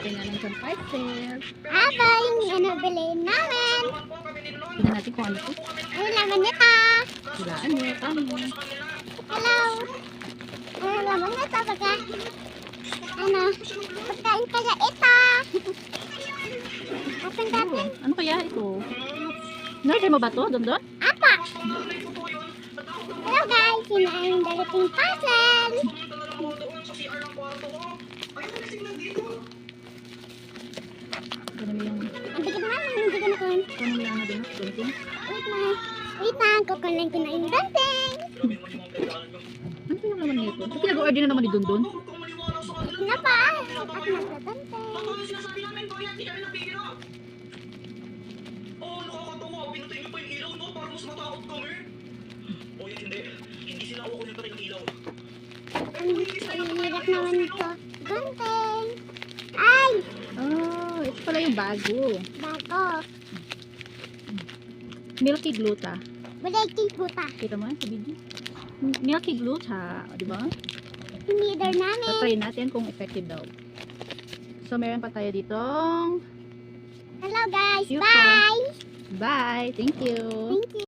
natin nga ng isang parcel. Ito yung bilhin namin. Tignan natin kung ano ito. Ano naman nito? Silaan niya. Tama. Hello. Ano naman nito? Baka, pagkain kaya ito. Open natin. Ano kaya ito? Nurse mo ba ito? Doon? Apa. Hello guys, yun na yung darating parcel. Ano yung... Ang bigat naman, hindi ko na kun. Ano yung ano din? Dunting? Wait na, kukunin ko na yung dancing. Ano yung naman nito? Ang pinag-order na naman ni Dundun? Ito na pa. At nagdadancing. Ang hirap naman ito. Dancing. Ay! Oh, ito pala yung bago. Bago. Milky Gluta. Balay puta. Kita mo sa video? Milky Gluta. O, diba? Hinidor namin. Try natin kung effective daw. So, meron pa tayo ditong... Hello guys. Yuka. Bye. Bye! Thank you! Thank you.